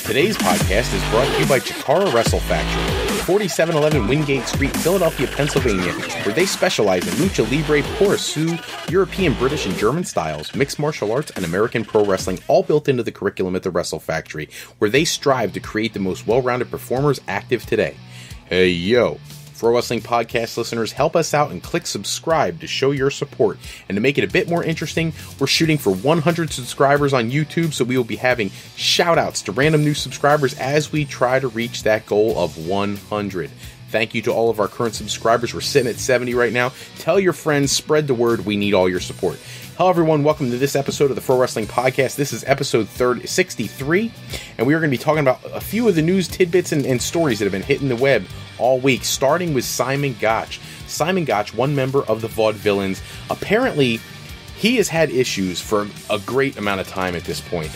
Today's podcast is brought to you by Chikara Wrestle Factory, 4711 Wingate Street, Philadelphia, Pennsylvania, where they specialize in lucha libre, porosu, European, British, and German styles, mixed martial arts, and American pro wrestling, all built into the curriculum at the Wrestle Factory, where they strive to create the most well-rounded performers active today. Hey, yo! Pro Wrestling Podcast listeners, help us out and click subscribe to show your support. And to make it a bit more interesting, we're shooting for 100 subscribers on YouTube, so we will be having shout-outs to random new subscribers as we try to reach that goal of 100. Thank you to all of our current subscribers. We're sitting at 70 right now. Tell your friends, spread the word. We need all your support. Hello everyone, welcome to this episode of the Pro Wrestling Podcast. This is episode 63, and we are going to be talking about a few of the news tidbits and stories that have been hitting the web all week, starting with Simon Gotch. Simon Gotch, one member of the Vaudevillains, apparently he has had issues for a great amount of time at this point.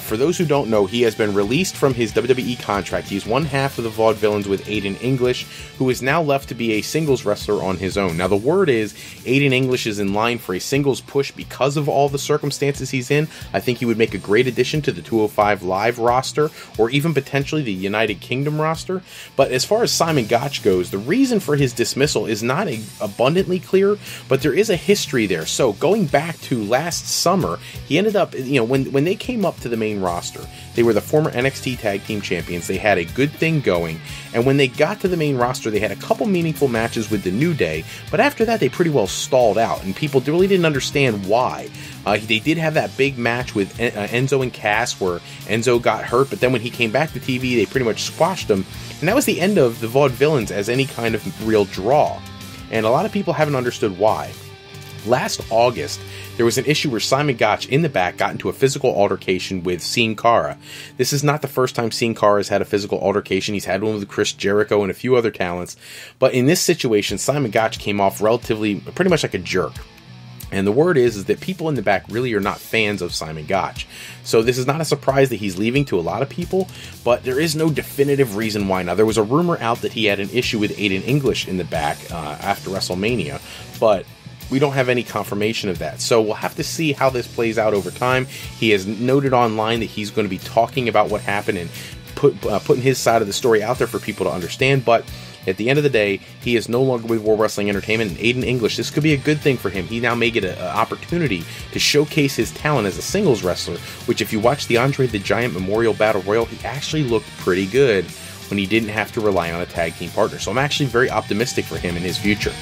For those who don't know, he has been released from his WWE contract. He's one half of the Vaudevillains with Aiden English, who is now left to be a singles wrestler on his own. Now, the word is Aiden English is in line for a singles push because of all the circumstances he's in. I think he would make a great addition to the 205 Live roster, or even potentially the United Kingdom roster. But as far as Simon Gotch goes, the reason for his dismissal is not abundantly clear, but there is a history there. So, going back to last summer, he ended up, when they came up to the main roster, they were the former NXT Tag Team Champions. They had a good thing going, and when they got to the main roster, they had a couple meaningful matches with the New Day, but after that, they pretty well stalled out, and people really didn't understand why. They did have that big match with Enzo and Cass, where Enzo got hurt, but then when he came back to TV, they pretty much squashed him, and that was the end of the Vaudevillains as any kind of real draw, and a lot of people haven't understood why. Last August, there was an issue where Simon Gotch in the back got into a physical altercation with Sin Cara. This is not the first time Sin Cara has had a physical altercation. He's had one with Chris Jericho and a few other talents. But in this situation, Simon Gotch came off pretty much like a jerk. And the word is that people in the back really are not fans of Simon Gotch. So this is not a surprise that he's leaving to a lot of people, but there is no definitive reason why. Now, there was a rumor out that he had an issue with Aiden English in the back after WrestleMania, but we don't have any confirmation of that. So we'll have to see how this plays out over time. He has noted online that he's going to be talking about what happened and putting his side of the story out there for people to understand. But at the end of the day, he is no longer with World Wrestling Entertainment. And Aiden English, this could be a good thing for him. He now may get an opportunity to showcase his talent as a singles wrestler, which if you watch the Andre the Giant Memorial Battle Royal, he actually looked pretty good when he didn't have to rely on a tag team partner. So I'm actually very optimistic for him in his future.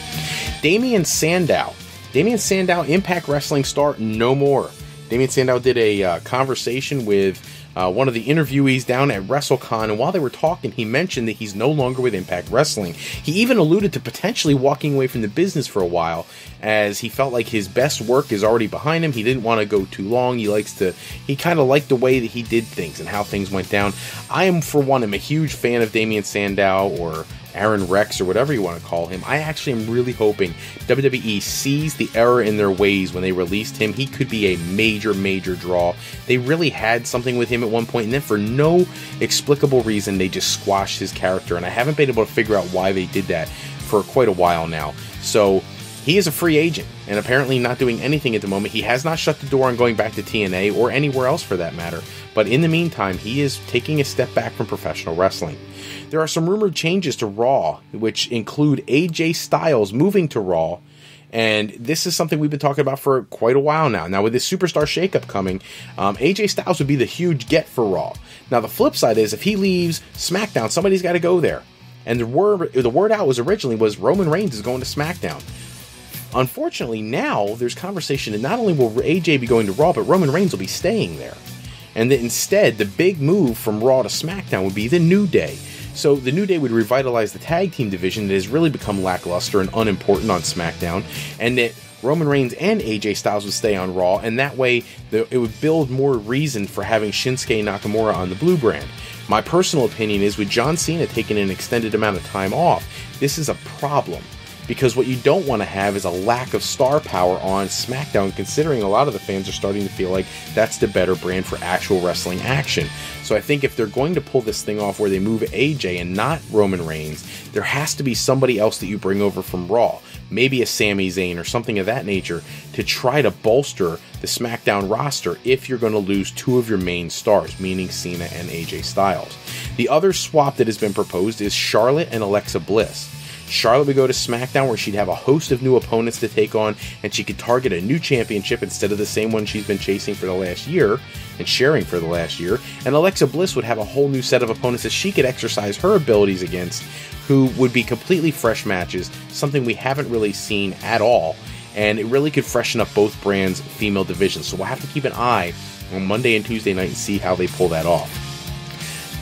Damien Sandow, Impact Wrestling star, no more. Damien Sandow did a conversation with one of the interviewees down at WrestleCon, and while they were talking, he mentioned that he's no longer with Impact Wrestling. He even alluded to potentially walking away from the business for a while, as he felt like his best work is already behind him. He didn't want to go too long. He kind of liked the way that he did things and how things went down. I am, for one, a huge fan of Damien Sandow, or Aaron Rex, or whatever you want to call him. I actually am really hoping WWE sees the error in their ways when they released him. He could be a major, major draw. They really had something with him at one point, and then for no explicable reason, they just squashed his character, and I haven't been able to figure out why they did that for quite a while now. So he is a free agent, and apparently not doing anything at the moment. He has not shut the door on going back to TNA, or anywhere else for that matter, but in the meantime, he is taking a step back from professional wrestling. There are some rumored changes to Raw, which include AJ Styles moving to Raw, and this is something we've been talking about for quite a while now. Now, with this Superstar Shakeup coming, AJ Styles would be the huge get for Raw. Now, the flip side is, if he leaves SmackDown, somebody's got to go there. And the word out was Roman Reigns is going to SmackDown. Unfortunately, now there's conversation that not only will AJ be going to Raw, but Roman Reigns will be staying there. And that instead, the big move from Raw to SmackDown would be the New Day. So the New Day would revitalize the tag team division that has really become lackluster and unimportant on SmackDown, and that Roman Reigns and AJ Styles would stay on Raw, and that way it would build more reason for having Shinsuke Nakamura on the Blue brand. My personal opinion is, with John Cena taking an extended amount of time off, this is a problem. because what you don't want to have is a lack of star power on SmackDown, considering a lot of the fans are starting to feel like that's the better brand for actual wrestling action. So I think if they're going to pull this thing off where they move AJ and not Roman Reigns, there has to be somebody else that you bring over from Raw, maybe a Sami Zayn or something of that nature, to try to bolster the SmackDown roster if you're going to lose two of your main stars, meaning Cena and AJ Styles. The other swap that has been proposed is Charlotte and Alexa Bliss. Charlotte would go to SmackDown, where she'd have a host of new opponents to take on, and she could target a new championship instead of the same one she's been chasing for the last year and sharing for the last year. And Alexa Bliss would have a whole new set of opponents that she could exercise her abilities against, who would be completely fresh matches, something we haven't really seen at all, and it really could freshen up both brands' female divisions. So we'll have to keep an eye on Monday and Tuesday night and see how they pull that off.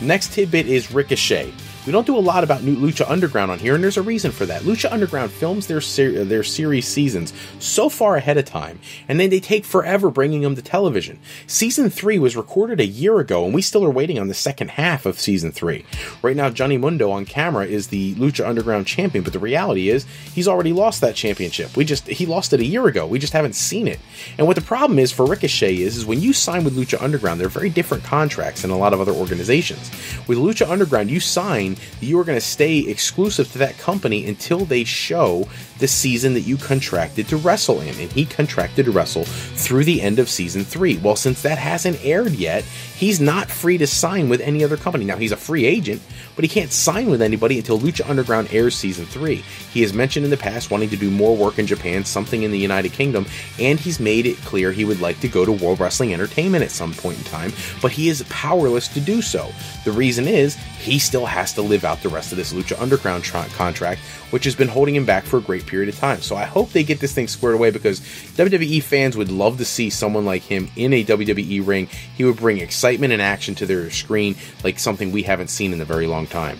Next tidbit is Ricochet. We don't do a lot about new Lucha Underground on here, and there's a reason for that. Lucha Underground films their series seasons so far ahead of time, and then they take forever bringing them to television. Season 3 was recorded a year ago, and we still are waiting on the second half of Season 3. Right now, Johnny Mundo on camera is the Lucha Underground champion, but the reality is he's already lost that championship. He lost it a year ago. We just haven't seen it. And what the problem is for Ricochet is when you sign with Lucha Underground, they're very different contracts than a lot of other organizations. With Lucha Underground, you sign you are going to stay exclusive to that company until they show the season that you contracted to wrestle in, and he contracted to wrestle through the end of Season 3. Well, since that hasn't aired yet, he's not free to sign with any other company. Now, he's a free agent, but he can't sign with anybody until Lucha Underground airs Season 3. He has mentioned in the past wanting to do more work in Japan, something in the United Kingdom, and he's made it clear he would like to go to World Wrestling Entertainment at some point in time, but he is powerless to do so. The reason is he still has to live out the rest of this Lucha Underground contract, which has been holding him back for a great period of time. So I hope they get this thing squared away, because WWE fans would love to see someone like him in a WWE ring. He would bring excitement and action to their screen like something we haven't seen in a very long time.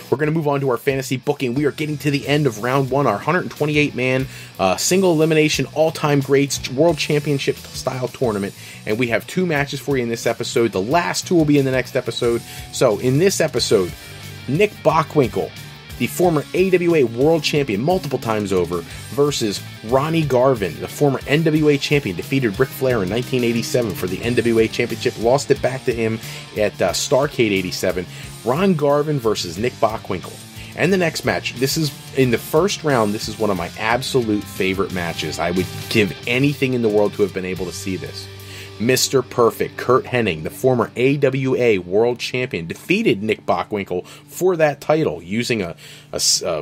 We're going to move on to our fantasy booking. We are getting to the end of round 1, our 128-man single elimination all-time greats world championship style tournament, and we have 2 matches for you in this episode. The last 2 will be in the next episode. So in this episode, Nick Bockwinkel, the former AWA World Champion multiple times over, versus Ronnie Garvin, the former NWA Champion, defeated Ric Flair in 1987 for the NWA Championship, lost it back to him at Starrcade 87. Ron Garvin versus Nick Bockwinkel. And the next match, this is in the first round, this is one of my absolute favorite matches. I would give anything in the world to have been able to see this. Mr. Perfect, Curt Hennig, the former AWA World Champion, defeated Nick Bockwinkel for that title using a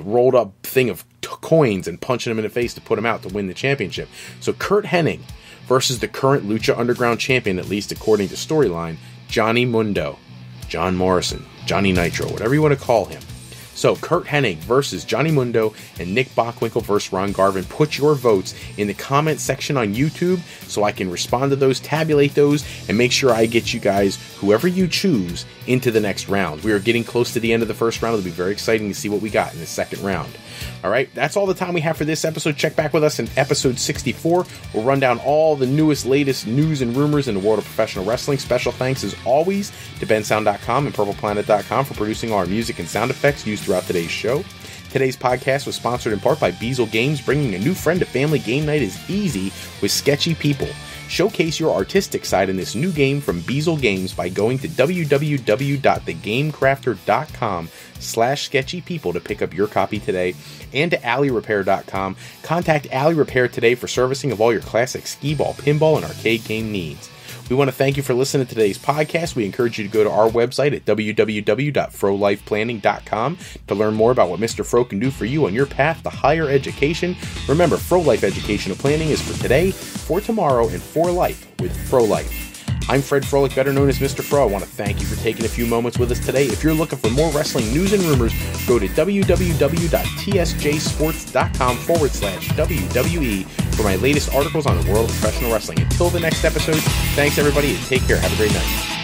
rolled up thing of coins and punching him in the face to put him out to win the championship. So Curt Hennig versus the current Lucha Underground champion, at least according to storyline, Johnny Mundo, John Morrison, Johnny Nitro, whatever you want to call him. So Curt Hennig versus Johnny Mundo and Nick Bockwinkel versus Ron Garvin. Put your votes in the comment section on YouTube so I can respond to those, tabulate those, and make sure I get you guys, whoever you choose, into the next round. We are getting close to the end of the first round. It'll be very exciting to see what we got in the second round. All right, that's all the time we have for this episode. Check back with us in episode 64. We'll run down all the newest, latest news and rumors in the world of professional wrestling. Special thanks, as always, to bensound.com and purpleplanet.com for producing our music and sound effects used throughout today's show. Today's podcast was sponsored in part by Beazle Games. Bringing a new friend to family game night is easy with sketchy people. Showcase your artistic side in this new game from Beazle Games by going to www.thegamecrafter.com/sketchypeople to pick up your copy today, and to alleyrepair.com. Contact Alley Repair today for servicing of all your classic skee-ball, pinball, and arcade game needs. We want to thank you for listening to today's podcast. We encourage you to go to our website at www.frolifeplanning.com to learn more about what Mr. Fro can do for you on your path to higher education. Remember, Fro Life Educational Planning is for today, for tomorrow, and for life with Fro Life. I'm Fred Froelich, better known as Mr. Fro. I want to thank you for taking a few moments with us today. If you're looking for more wrestling news and rumors, go to www.tsjsports.com/WWE for my latest articles on the world of professional wrestling. Until the next episode, thanks everybody, and take care. Have a great night.